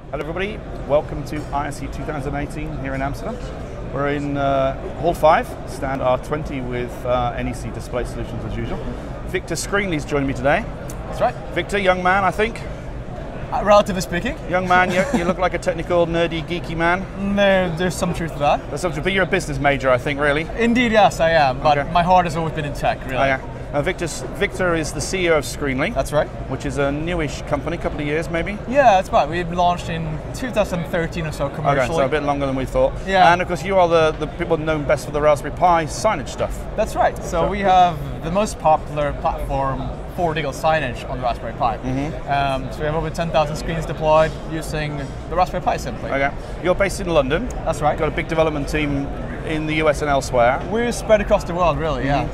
Hello everybody, welcome to ISE 2018 here in Amsterdam. We're in Hall 5, stand R20 with NEC Display Solutions as usual. Victor Screenley's joining me today. That's right. Victor, young man I think? Relatively speaking. Young man, you look like a technical, nerdy, geeky man. No, there's some truth to that. There's some truth, but you're a business major I think, really? Indeed, yes, I am, but okay. My heart has always been in tech, really. Oh, yeah. Victor is the CEO of Screenly. That's right. Which is a newish company, couple of years maybe? Yeah, that's right. We launched in 2013 or so commercially. Okay, so a bit longer than we thought. Yeah. And of course you are the people known best for the Raspberry Pi signage stuff. That's right. So we have the most popular platform for digital signage on the Raspberry Pi. Mm-hmm. So we have over 10,000 screens deployed using the Raspberry Pi simply. Okay. You're based in London. That's right. You've got a big development team in the US and elsewhere. We're spread across the world, really, yeah.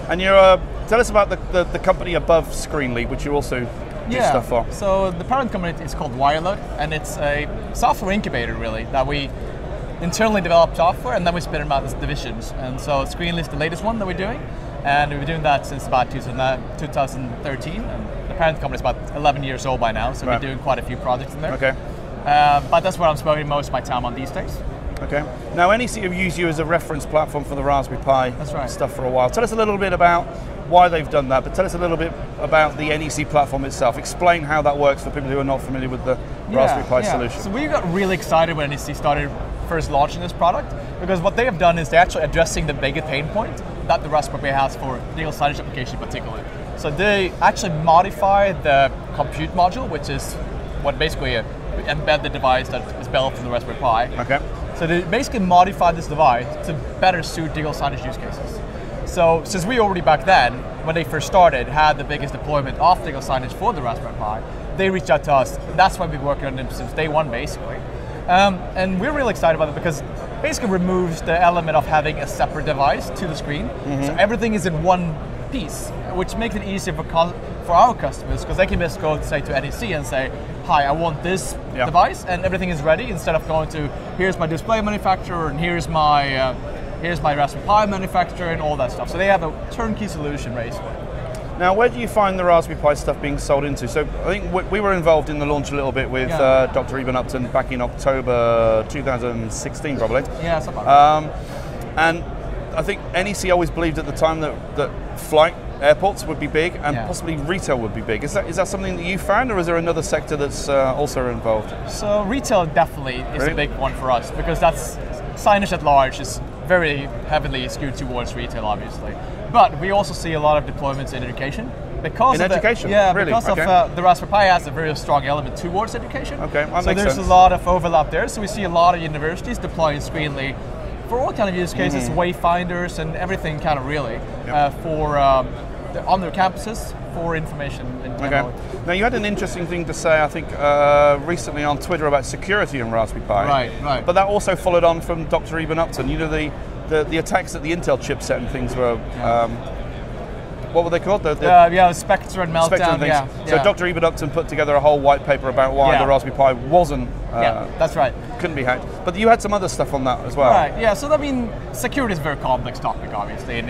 And you're, tell us about the company above Screenly, which you also do stuff for. So the parent company is called Wirelode, and it's a software incubator, really, that we internally develop software, and then we spin them out as divisions. And so Screenly is the latest one that we're doing, and we've been doing that since about 2013. And the parent company is about 11 years old by now, so we're doing quite a few projects in there. Okay. But that's where I'm spending most of my time on these days. Okay. Now NEC have used you as a reference platform for the Raspberry Pi stuff for a while. Tell us a little bit about why they've done that, but tell us a little bit about the NEC platform itself. Explain how that works for people who are not familiar with the Raspberry Pi solution. So we got really excited when NEC started first launching this product, because what they have done is they're actually addressing the biggest pain point that the Raspberry Pi has for digital signage application in particular. So they actually modified the compute module, which is what basically embed the device that is built from the Raspberry Pi. Okay. So they basically modified this device to better suit digital signage use cases. So since we already back then, when they first started, had the biggest deployment of digital signage for the Raspberry Pi, they reached out to us. That's why we've been working on them since day one, basically. And we're really excited about it because it basically removes the element of having a separate device to the screen. So everything is in one piece, which makes it easier for our customers, because they can just go say to NEC and say, hi, I want this device, and everything is ready, instead of going to, here's my display manufacturer, and here's my Raspberry Pi manufacturer, and all that stuff. So they have a turnkey solution, basically. Now, where do you find the Raspberry Pi stuff being sold into? So I think we were involved in the launch a little bit with Dr. Eben Upton back in October 2016, probably. Yeah, something like that. And I think NEC always believed at the time that airports would be big, and possibly retail would be big. Is that something that you found, or is there another sector that's also involved? So retail definitely is a big one for us, because that's signage at large is very heavily skewed towards retail, obviously. But we also see a lot of deployments in education. Because of the Raspberry Pi has a very strong element towards education. Okay, that makes sense. So there's a lot of overlap there. So we see a lot of universities deploying Screenly for all kind of use cases, wayfinders and everything kind of really, on their campuses for information in general. Now you had an interesting thing to say, I think, recently on Twitter about security in Raspberry Pi. Right. But that also followed on from Dr. Eben Upton. You know, the attacks at the Intel chipset and things were, what were they called? Spectre and Meltdown. So Dr. Eben Upton put together a whole white paper about why the Raspberry Pi wasn't. That's right. Couldn't be hacked. But you had some other stuff on that as well. Right. Yeah. So I mean, security is a very complex topic, obviously, and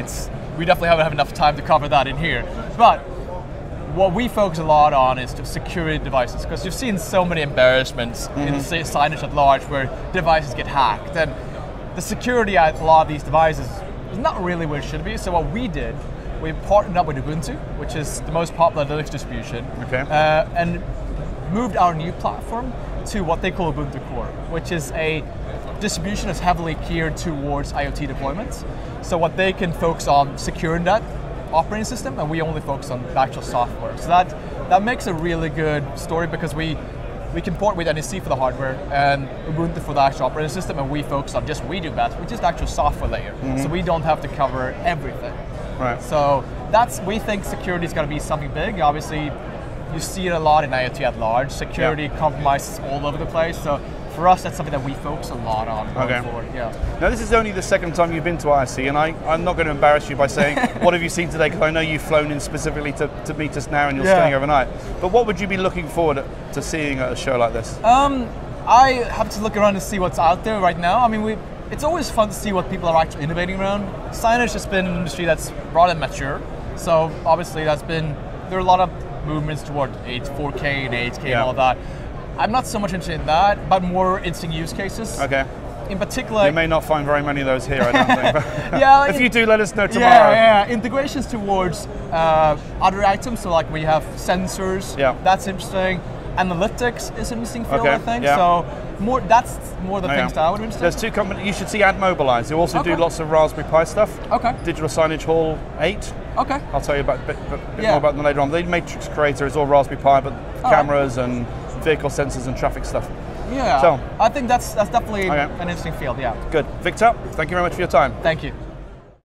we definitely haven't had enough time to cover that in here. But what we focus a lot on is to security devices, because you've seen so many embarrassments in signage at large where devices get hacked, and the security at a lot of these devices is not really where it should be. So what we did, we partnered up with Ubuntu, which is the most popular Linux distribution, and moved our new platform to what they call Ubuntu Core, which is a distribution that's heavily geared towards IoT deployments. So what they can focus on securing that operating system, and we only focus on the actual software. So that makes a really good story, because we can port with NEC for the hardware and Ubuntu for the actual operating system, and we focus on just what we do best, which is the actual software layer. So we don't have to cover everything. Right. So we think security is going to be something big. Obviously, you see it a lot in IoT at large. Security compromises all over the place. So for us, that's something that we focus a lot on going forward. Now, this is only the second time you've been to ISE, and I'm not going to embarrass you by saying, what have you seen today? Because I know you've flown in specifically to meet us now, and you're staying overnight. But what would you be looking forward to seeing at a show like this? I have to look around to see what's out there right now. I mean, it's always fun to see what people are actually innovating around. Signage has been an industry that's rather mature. So obviously there are a lot of movements toward 4K and 8K and all that. I'm not so much interested in that, but more interesting use cases. Okay. In particular, you may not find very many of those here, I don't think. But yeah, if you do, let us know tomorrow. Yeah, integrations towards other items, so like we have sensors, that's interesting. Analytics is an interesting field, I think. So that's more the things that I would be interested in. There's two companies, you should see AdMobilize, who also do lots of Raspberry Pi stuff. Digital Signage Hall 8. I'll tell you about a bit more about them later on. The Matrix Creator is all Raspberry Pi, but cameras and vehicle sensors and traffic stuff. Yeah, so I think that's definitely an interesting field, Good. Victor, thank you very much for your time. Thank you.